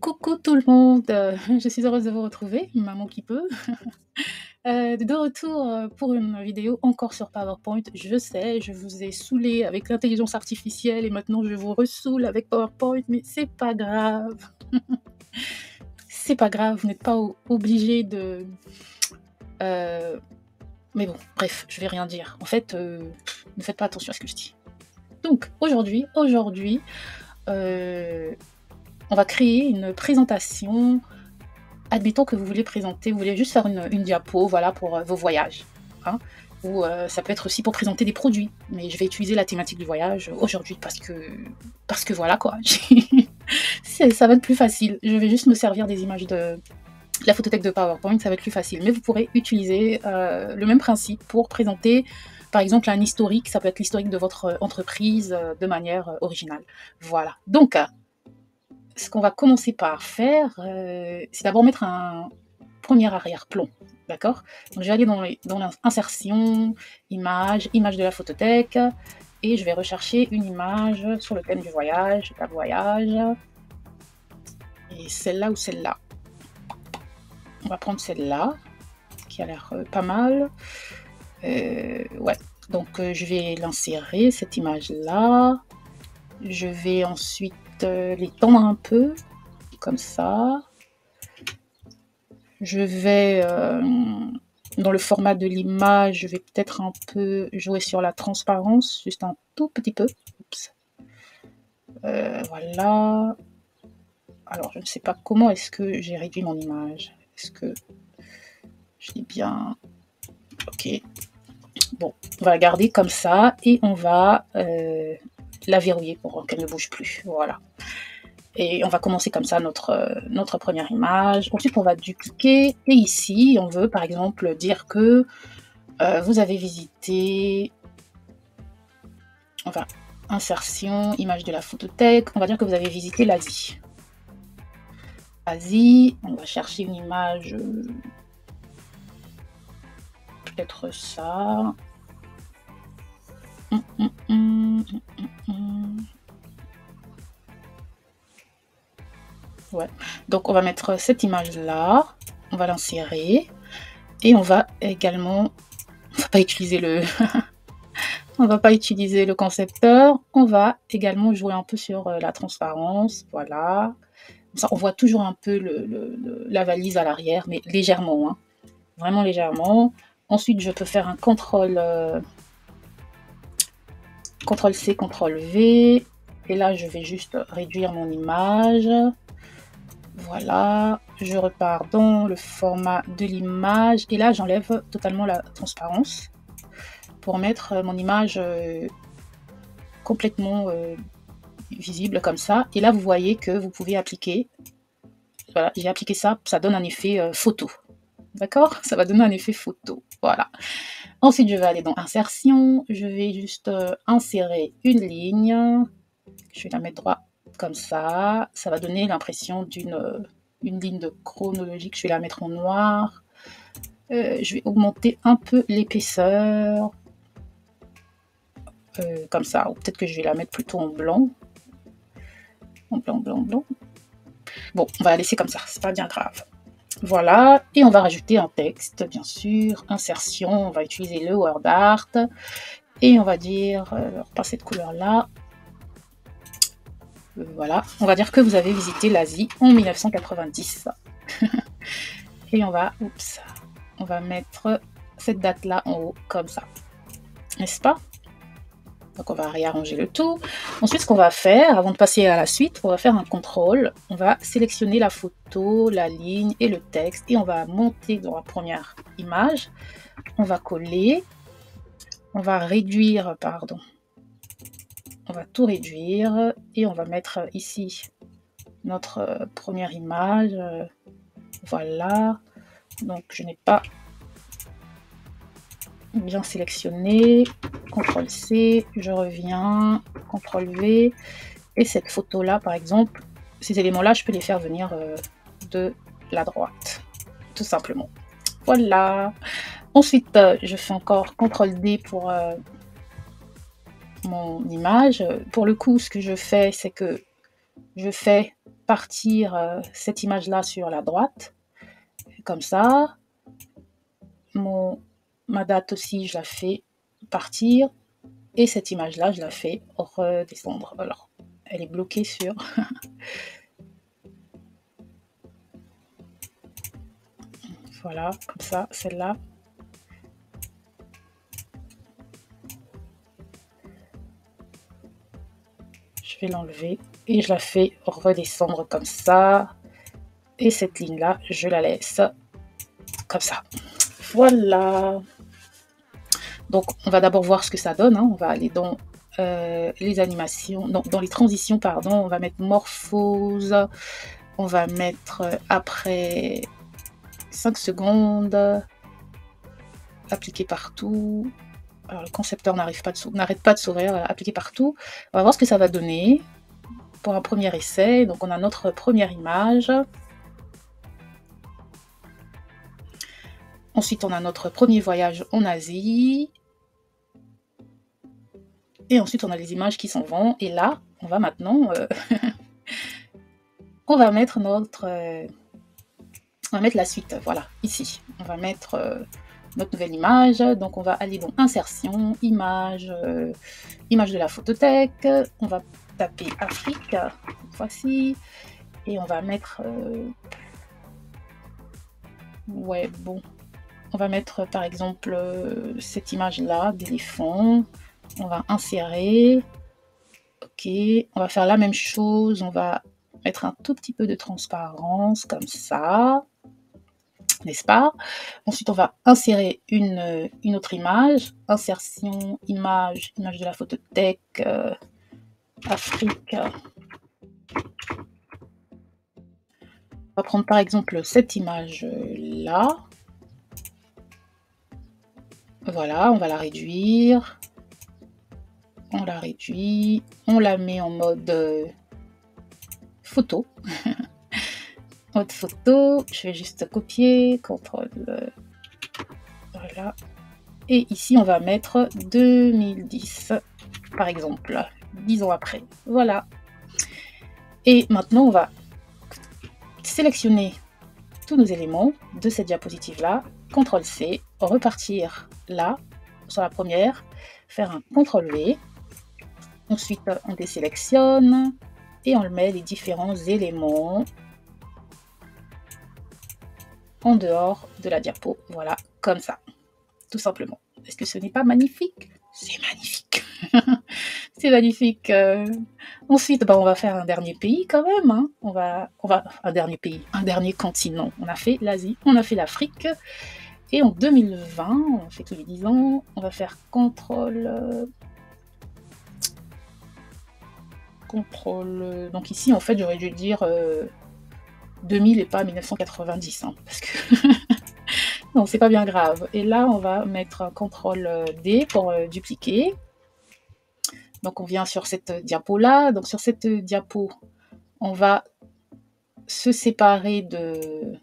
Coucou tout le monde, je suis heureuse de vous retrouver, maman qui peut. De retour, pour une vidéo encore sur PowerPoint. Je sais, je vous ai saoulé avec l'intelligence artificielle et maintenant je vous ressoule avec PowerPoint, mais c'est pas grave. C'est pas grave, vous n'êtes pas obligés de, heu, mais bon, bref, je vais rien dire. En fait, ne faites pas attention à ce que je dis. Donc aujourd'hui, heu, on va créer une présentation. Admettons que vous voulez présenter, vous voulez juste faire une diapo, voilà, pour, vos voyages, hein, ou, ça peut être aussi pour présenter des produits, mais je vais utiliser la thématique du voyage aujourd'hui parce que voilà quoi, ça va être plus facile. Je vais juste me servir des images de la photothèque de PowerPoint, ça va être plus facile. Mais vous pourrez utiliser, le même principe pour présenter, par exemple, un historique, ça peut être l'historique de votre, entreprise, de manière, originale. Voilà. Donc, ce qu'on va commencer par faire, c'est d'abord mettre un premier arrière-plan, d'accord? Donc je vais aller dans l'insertion, image de la photothèque et je vais rechercher une image sur le thème du voyage, tape voyage et celle-là ou celle-là. On va prendre celle-là qui a l'air, pas mal. Ouais, donc je vais l'insérer cette image-là. Je vais ensuite, l'étendre un peu comme ça. Je vais, dans le format de l'image, je vais peut-être un peu jouer sur la transparence, juste un tout petit peu. Oups. Voilà. Alors, je ne sais pas comment est-ce que j'ai réduit mon image. Est-ce que je l'ai bien... Ok. Bon, on va la garder comme ça et on va la verrouiller pour qu'elle ne bouge plus. Voilà. Et on va commencer comme ça notre première image. Ensuite, on va dupliquer. Et ici, on veut par exemple dire que vous avez visité... Enfin, insertion, image de la photothèque. On va dire que vous avez visité l'Asie. Asie, on va chercher une image... peut-être ça. Ouais. Donc on va mettre cette image-là, on va l'insérer et on va également, on va pas utiliser le, on va pas utiliser le concepteur, on va également jouer un peu sur la transparence, voilà. Comme ça, on voit toujours un peu la valise à l'arrière, mais légèrement, hein. Vraiment légèrement. Ensuite, je peux faire un CTRL-C, CTRL-V, et là, je vais juste réduire mon image. Voilà, je repars dans le format de l'image et là j'enlève totalement la transparence pour mettre mon image complètement visible comme ça. Et là vous voyez que vous pouvez appliquer, voilà, j'ai appliqué ça, ça donne un effet photo. D'accord? Ça va donner un effet photo, voilà. Ensuite je vais aller dans insertion, je vais juste insérer une ligne, je vais la mettre droit comme ça va donner l'impression d'une une ligne de chronologique, je vais la mettre en noir. Je vais augmenter un peu l'épaisseur, comme ça, ou peut-être que je vais la mettre plutôt en blanc. En blanc, blanc, blanc. Bon, on va la laisser comme ça, c'est pas bien grave. Voilà, et on va rajouter un texte, bien sûr. Insertion, on va utiliser le word art. Et on va dire, pas cette couleur-là. Voilà, on va dire que vous avez visité l'Asie en 1990. Et on va, oups, on va mettre cette date-là en haut, comme ça. N'est-ce pas? Donc on va réarranger le tout. Ensuite, ce qu'on va faire, avant de passer à la suite, on va faire un contrôle. On va sélectionner la photo, la ligne et le texte. Et on va monter dans la première image. On va coller. On va réduire, pardon. On va tout réduire. Et on va mettre ici notre première image. Voilà. Donc je n'ai pas bien sélectionné, CTRL-C, je reviens, CTRL-V, et cette photo-là, par exemple, ces éléments-là, je peux les faire venir de la droite, tout simplement. Voilà. Ensuite, je fais encore CTRL-D pour mon image. Pour le coup, ce que je fais, c'est que je fais partir cette image-là sur la droite, comme ça. Ma date aussi, je la fais partir. Et cette image-là, je la fais redescendre. Alors, elle est bloquée sur... Voilà, comme ça, celle-là. Je vais l'enlever et je la fais redescendre comme ça. Et cette ligne-là, je la laisse comme ça. Voilà. Donc, on va d'abord voir ce que ça donne. Hein. On va aller dans les animations, dans les transitions, pardon. On va mettre morphose. On va mettre après 5 secondes. Appliquer partout. Alors, le concepteur n'arrête pas de sourire. Appliquer partout. On va voir ce que ça va donner pour un premier essai. Donc, on a notre première image. Ensuite, on a notre premier voyage en Asie. Et ensuite, on a les images qui s'en vont. Et là, on va maintenant... on va mettre notre... on va mettre la suite, voilà, ici. On va mettre notre nouvelle image. Donc, on va aller dans Insertion, Image, Image de la photothèque. On va taper Afrique, cette fois-ci. Et on va mettre... ouais, bon... On va mettre par exemple cette image-là d'éléphant. On va insérer. Ok, on va faire la même chose. On va mettre un tout petit peu de transparence comme ça. N'est-ce pas? Ensuite, on va insérer une autre image. Insertion, image, image de la photothèque, Afrique. On va prendre par exemple cette image-là. Voilà, on va la réduire. On la réduit. On la met en mode photo. Mode photo. Je vais juste copier. CTRL. Voilà. Et ici, on va mettre 2010, par exemple. 10 ans après. Voilà. Et maintenant, on va sélectionner tous nos éléments de cette diapositive-là. CTRL-C. Repartir là, sur la première, faire un CTRL-V. Ensuite, on désélectionne et on met les différents éléments en dehors de la diapo. Voilà, comme ça, tout simplement. Est-ce que ce n'est pas magnifique? C'est magnifique. C'est magnifique. Ensuite, on va faire un dernier pays quand même. Hein. On va un dernier pays, un dernier continent. On a fait l'Asie, on a fait l'Afrique. Et en 2020, on fait tous les 10 ans, on va faire CTRL. Donc ici, en fait, j'aurais dû dire 2000 et pas 1990, hein, parce que non, c'est pas bien grave. Et là, on va mettre CTRL-D pour dupliquer. Donc on vient sur cette diapo-là. Donc sur cette diapo, on va se séparer de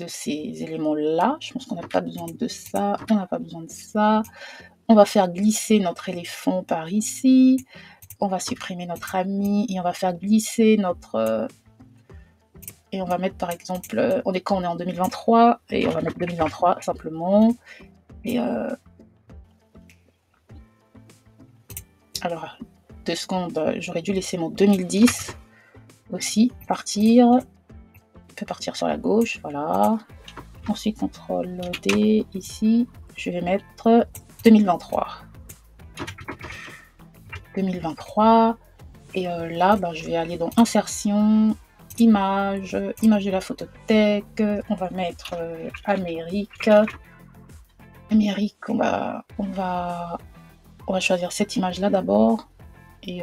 ces éléments-là. Je pense qu'on n'a pas besoin de ça. On n'a pas besoin de ça. On va faire glisser notre éléphant par ici. On va supprimer notre ami et on va faire glisser notre... et on va mettre par exemple... quand on est en 2023 et on va mettre 2023 simplement. Et alors, 2 secondes, j'aurais dû laisser mon 2010 aussi partir. On peut partir sur la gauche, voilà. Ensuite, CTRL-D ici. Je vais mettre 2023. 2023. Et là, je vais aller dans Insertion, Image, Image de la photothèque. On va mettre Amérique. Amérique, on va choisir cette image-là d'abord. Et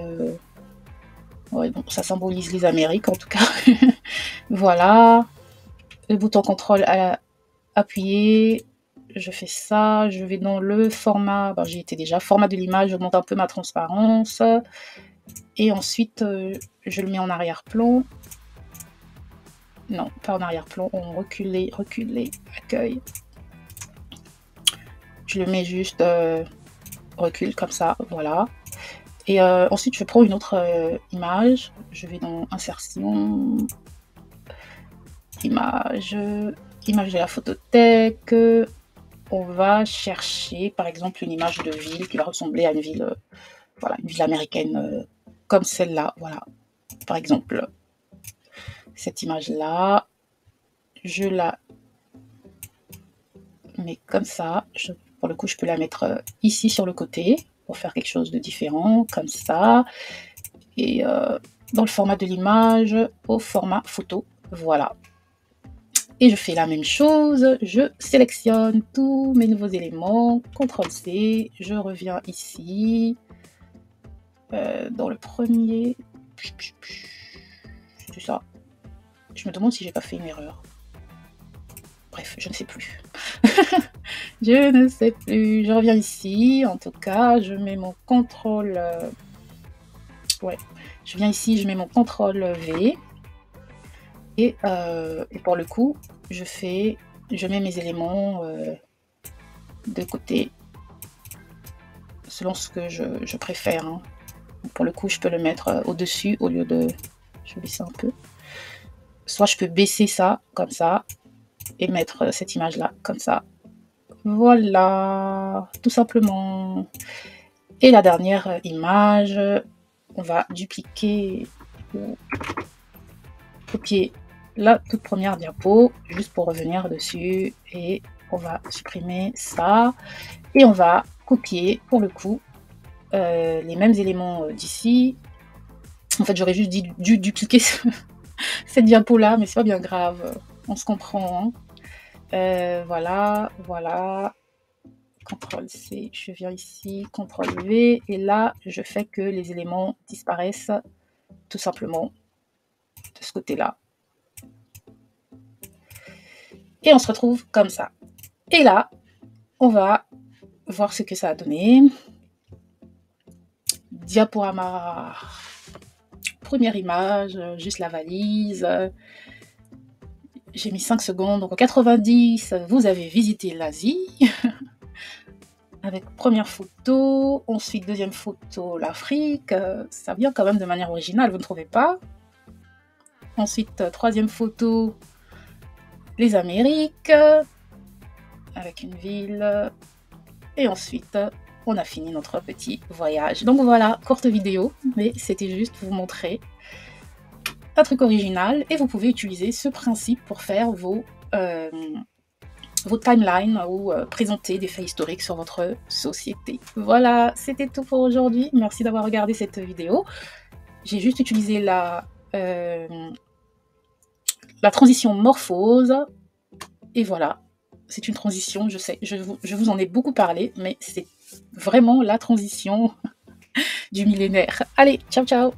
ouais, donc ça symbolise les Amériques en tout cas. Voilà. Le bouton CTRL appuyé. Je fais ça. Je vais dans le format. J'y étais déjà. Format de l'image. J'augmente un peu ma transparence. Et ensuite, je le mets en arrière-plan. Non, pas en arrière-plan. On reculer, accueil. Je le mets juste recul comme ça. Voilà. Et ensuite, je prends une autre image. Je vais dans Insertion, Image, Image de la photothèque. On va chercher, par exemple, une image de ville qui va ressembler à une ville, voilà, une ville américaine comme celle-là. Voilà, par exemple, cette image-là, je la mets comme ça. Pour le coup, je peux la mettre ici sur le côté pour faire quelque chose de différent, comme ça. Et dans le format de l'image, au format photo, voilà. Et je fais la même chose, je sélectionne tous mes nouveaux éléments, CTRL-C, je reviens ici, dans le premier, c'est ça. Je me demande si j'ai pas fait une erreur. Bref, je ne sais plus. Je ne sais plus. Je reviens ici, en tout cas, je mets mon CTRL... ouais, je viens ici, je mets mon CTRL-V. Et pour le coup, je mets mes éléments de côté, selon ce que je préfère. Hein. Pour le coup, je peux le mettre au-dessus au lieu de... Je vais baisser un peu. Soit je peux baisser ça, comme ça, et mettre cette image-là, comme ça. Voilà, tout simplement. Et la dernière image, on va dupliquer, copier la toute première diapo, juste pour revenir dessus, et on va supprimer ça, et on va copier, pour le coup, les mêmes éléments d'ici. En fait, j'aurais juste dû dupliquer cette diapo-là, mais c'est pas bien grave, on se comprend. Hein. Voilà, voilà. CTRL-C, je viens ici, CTRL-V, et là, je fais que les éléments disparaissent tout simplement de ce côté-là. Et on se retrouve comme ça. Et là, on va voir ce que ça a donné. Diaporama. Première image, juste la valise. J'ai mis 5 secondes. Donc en 90, vous avez visité l'Asie. Avec première photo, ensuite deuxième photo, l'Afrique. Ça vient quand même de manière originale, vous ne trouvez pas? Ensuite, troisième photo, les Amériques, avec une ville. Et ensuite, on a fini notre petit voyage. Donc voilà, courte vidéo, mais c'était juste vous montrer un truc original. Et vous pouvez utiliser ce principe pour faire vos timelines ou présenter des faits historiques sur votre société. Voilà, c'était tout pour aujourd'hui. Merci d'avoir regardé cette vidéo. J'ai juste utilisé la transition morphose. Et voilà, c'est une transition, je sais, je vous en ai beaucoup parlé, mais c'est vraiment la transition du millénaire. Allez, ciao ciao!